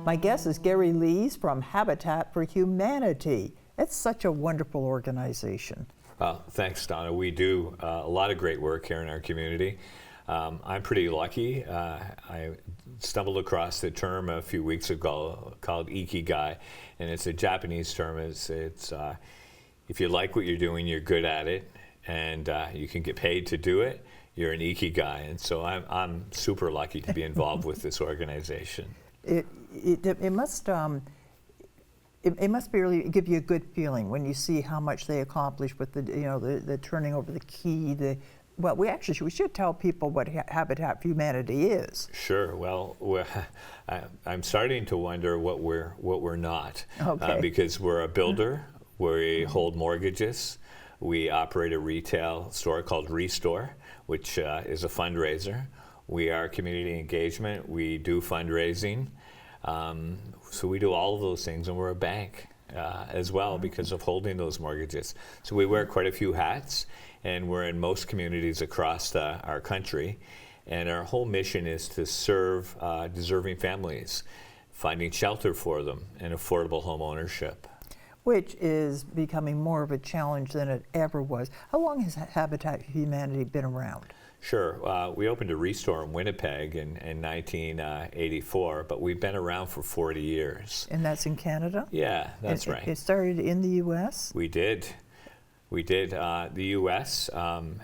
My guest is Gary Lees from Habitat for Humanity. It's such a wonderful organization. Well, thanks, Donna. We do a lot of great work here in our community. I'm pretty lucky. I stumbled across the term a few weeks ago called ikigai, and it's a Japanese term. It's if you like what you're doing, you're good at it, and you can get paid to do it, you're an ikigai. And so I'm super lucky to be involved with this organization. It must really give you a good feeling when you see how much they accomplish with the turning over the key. Well, we should tell people what Habitat for Humanity is. Sure. Well, I'm starting to wonder what we're not. Okay. Because we're a builder. We hold mortgages. We operate a retail store called Restore, which is a fundraiser. We are community engagement. We do fundraising. So we do all of those things, and we're a bank as well because of holding those mortgages. So we wear quite a few hats, and we're in most communities across our country. And our whole mission is to serve deserving families, finding shelter for them, and affordable home ownership. Which is becoming more of a challenge than it ever was. How long has Habitat for Humanity been around? Sure. We opened a Restore in Winnipeg in 1984, but we've been around for 40 years. And that's in Canada? Yeah, that's right. It started in the U.S.? We did. The U.S.,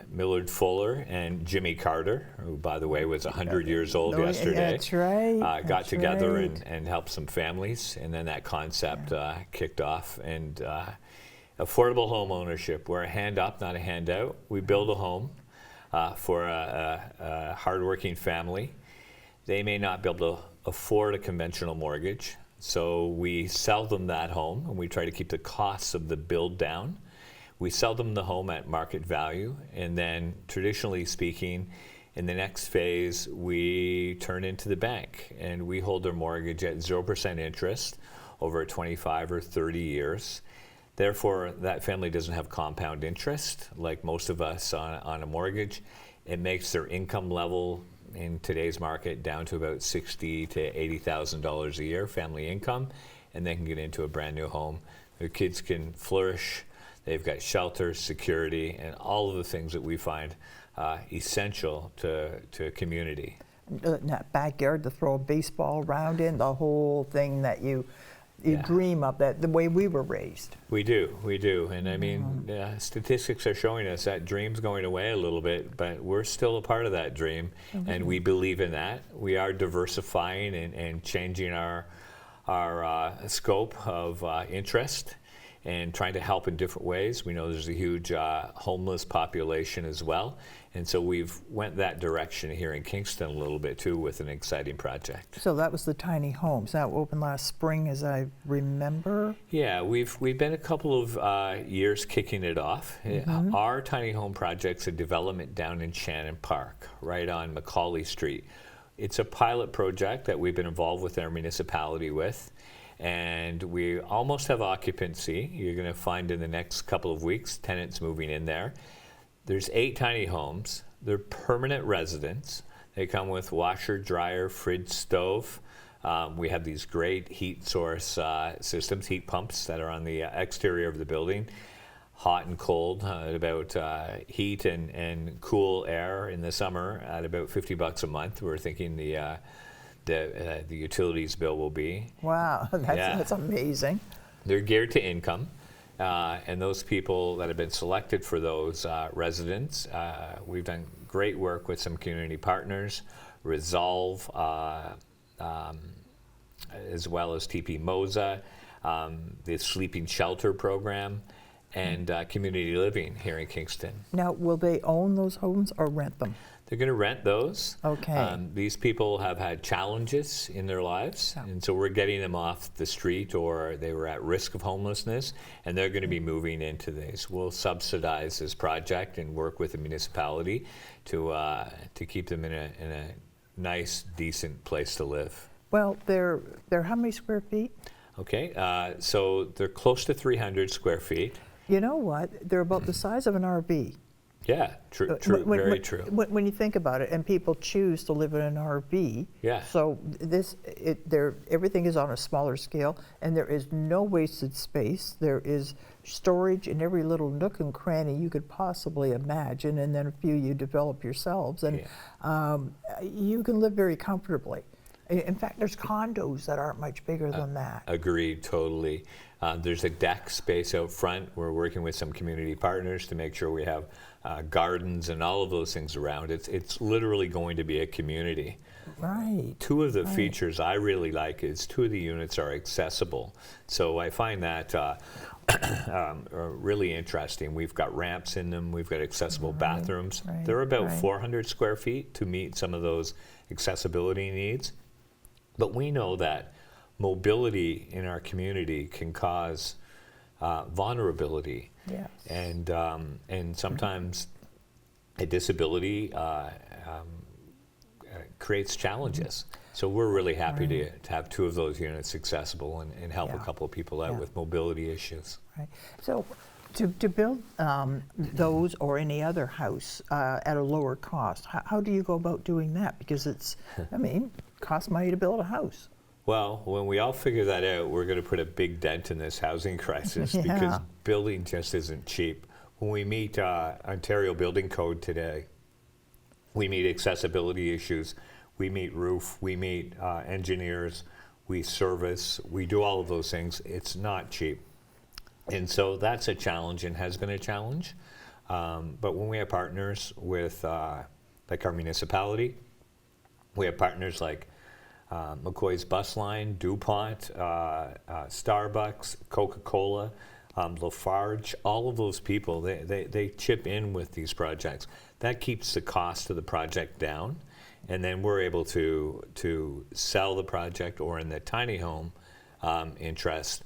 Millard Fuller and Jimmy Carter, who, by the way, was 100 years old yesterday. That's right. Got together and helped some families, and then that concept kicked off. And affordable home ownership, we're a hand up, not a handout. We build a home for a hardworking family. They may not be able to afford a conventional mortgage, so we sell them that home, and we try to keep the costs of the build down. We sell them the home at market value, and then traditionally speaking, in the next phase, we turn into the bank, and we hold their mortgage at 0% interest over 25 or 30 years. Therefore, that family doesn't have compound interest like most of us on a mortgage. It makes their income level in today's market down to about $60,000 to $80,000 a year, family income, and they can get into a brand new home. Their kids can flourish. They've got shelter, security, and all of the things that we find essential to a community. That backyard to throw a baseball around in, the whole thing that you dream of, that the way we were raised. We do. And I mean, statistics are showing us that dream's going away a little bit, but we're still a part of that dream, and we believe in that. We are diversifying and changing our scope of interest, and trying to help in different ways. We know there's a huge homeless population as well, and so we've went that direction here in Kingston a little bit too with an exciting project. So that was the tiny homes. That opened last spring, as I remember. Yeah, we've been a couple of years kicking it off. Our tiny home project's a development down in Shannon Park, right on Macaulay Street. It's a pilot project that we've been involved with our municipality with. And we almost have occupancy. You're going to find in the next couple of weeks tenants moving in there. There's 8 tiny homes. They're permanent residents. They come with washer, dryer, fridge, stove. We have these great heat source systems, heat pumps that are on the exterior of the building, hot and cold, about heat and cool air in the summer at about $50 a month. We're thinking the utilities bill will be. Wow, that's amazing. They're geared to income, and those people that have been selected for those residents, we've done great work with some community partners, Resolve, as well as TP Moza, the Sleeping Shelter Program, and community living here in Kingston. Now, will they own those homes or rent them? They're going to rent those. Okay. These people have had challenges in their lives, and so we're getting them off the street, or they were at risk of homelessness, and they're going to be moving into these. We'll subsidize this project and work with the municipality to keep them in a nice, decent place to live. Well, they're how many square feet? Okay, so they're close to 300 square feet. You know what? They're about the size of an RV. Yeah, true, very true. When you think about it, and people choose to live in an RV, Yeah. so everything is on a smaller scale, and there is no wasted space. There is storage in every little nook and cranny you could possibly imagine, and then a few you develop yourselves, and you can live very comfortably. In fact, there's condos that aren't much bigger than that. Agreed, totally. There's a deck space out front. We're working with some community partners to make sure we have gardens and all of those things around. It's literally going to be a community. Right. Two of the features I really like is 2 of the units are accessible. So I find that really interesting. We've got ramps in them. We've got accessible bathrooms. They're about 400 square feet to meet some of those accessibility needs. But we know that mobility in our community can cause vulnerability. Yes. And sometimes a disability creates challenges. So we're really happy to have 2 of those units accessible and help a couple of people out with mobility issues. Right. So to build those or any other house at a lower cost, how do you go about doing that? Because it's, costs money to build a house. Well, when we all figure that out, we're going to put a big dent in this housing crisis because building just isn't cheap. When we meet Ontario Building Code today, we meet accessibility issues, we meet roof, we meet engineers, we service, we do all of those things. It's not cheap. And so that's a challenge and has been a challenge. But when we have partners with like our municipality, we have partners like McCoy's Bus Line, DuPont, Starbucks, Coca-Cola, Lafarge, all of those people, they chip in with these projects. That keeps the cost of the project down, and then we're able to sell the project, or in the tiny home interest,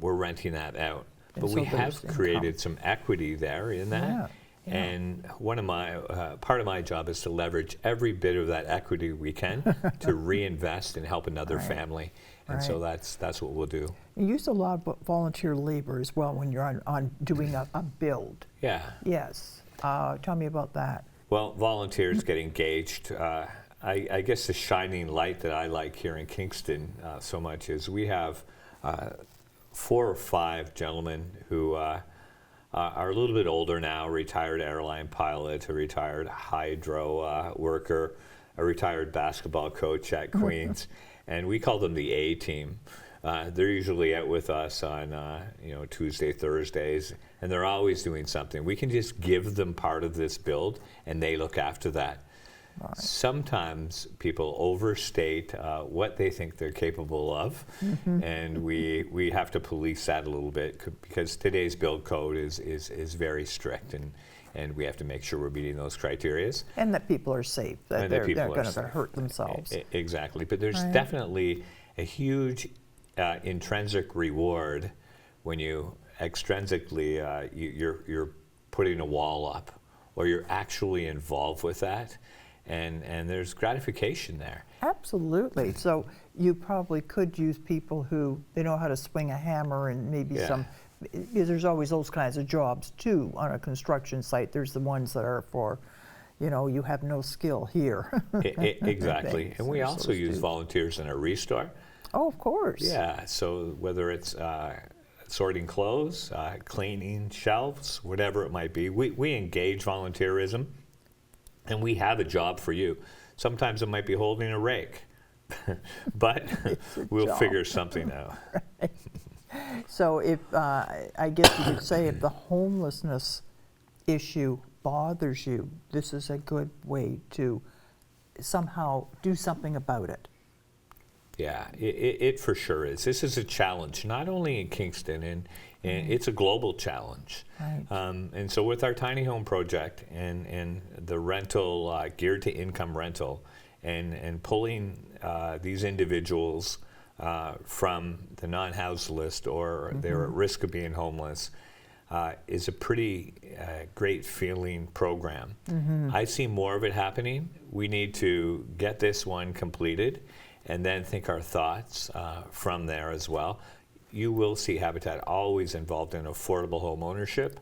we're renting that out. But we have created some equity there in that. And one of my part of my job is to leverage every bit of that equity we can to reinvest and help another family, and so that's what we'll do. You use a lot of volunteer labor as well when you're on doing a build. Yeah. Yes. Tell me about that. Well, volunteers get engaged. I guess the shining light that I like here in Kingston so much is we have 4 or 5 gentlemen who are a little bit older now, retired airline pilot, a retired hydro worker, a retired basketball coach at Queens, and we call them the A team. They're usually out with us on Tuesday, Thursdays, and they're always doing something. We can just give them part of this build, and they look after that. Right. Sometimes people overstate what they think they're capable of, and we have to police that a little bit because today's build code is very strict, and we have to make sure we're meeting those criteria. And that people are safe, that they're not going to hurt themselves. Exactly, but there's definitely a huge intrinsic reward when you extrinsically you're putting a wall up, or you're actually involved with that. And there's gratification there. Absolutely. So you probably could use people who they know how to swing a hammer and maybe because there's always those kinds of jobs too on a construction site. There's the ones that are for, you have no skill here. Exactly. And we also use volunteers in our restore. Oh, of course. Yeah. So whether it's sorting clothes, cleaning shelves, whatever it might be, we engage volunteerism. And we have a job for you. Sometimes it might be holding a rake, but we'll figure something out. Right. So if, I guess you could say if the homelessness issue bothers you, this is a good way to somehow do something about it. Yeah, it for sure is. This is a challenge, not only in Kingston, and it's a global challenge. Right. And so with our tiny home project and the rental, geared to income rental, and pulling these individuals from the non-housed list, or they're at risk of being homeless, is a pretty great feeling program. I see more of it happening. We need to get this one completed and then think our thoughts from there as well. You will see Habitat always involved in affordable home ownership.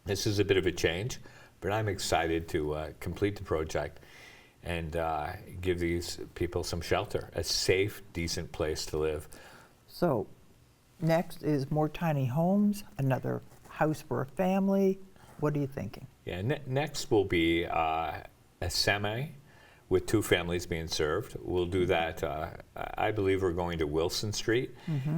This is a bit of a change, But I'm excited to complete the project and give these people some shelter, a safe, decent place to live. So next is more tiny homes, another house for a family. What are you thinking? Yeah, next will be a semi with 2 families being served. We'll do that, I believe we're going to Wilson Street,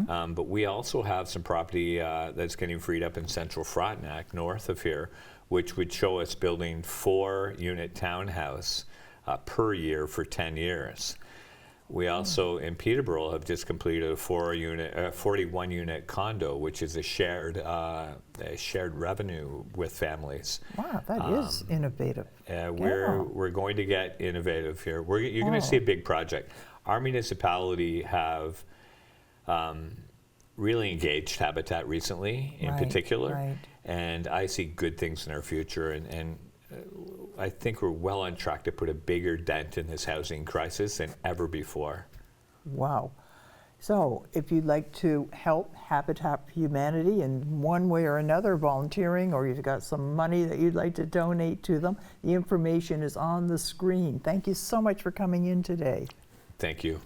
but we also have some property that's getting freed up in central Frontenac, north of here, which would show us building 4-unit townhouse per year for 10 years. We also, in Peterborough, have just completed a 41-unit condo, which is a shared revenue with families. Wow, that is innovative. We're going to get innovative here. You're going to see a big project. Our municipality have really engaged Habitat recently, in particular, and I see good things in our future. And I think we're well on track to put a bigger dent in this housing crisis than ever before. Wow. So if you'd like to help Habitat for Humanity in one way or another, volunteering, or you've got some money that you'd like to donate to them, the information is on the screen. Thank you so much for coming in today. Thank you.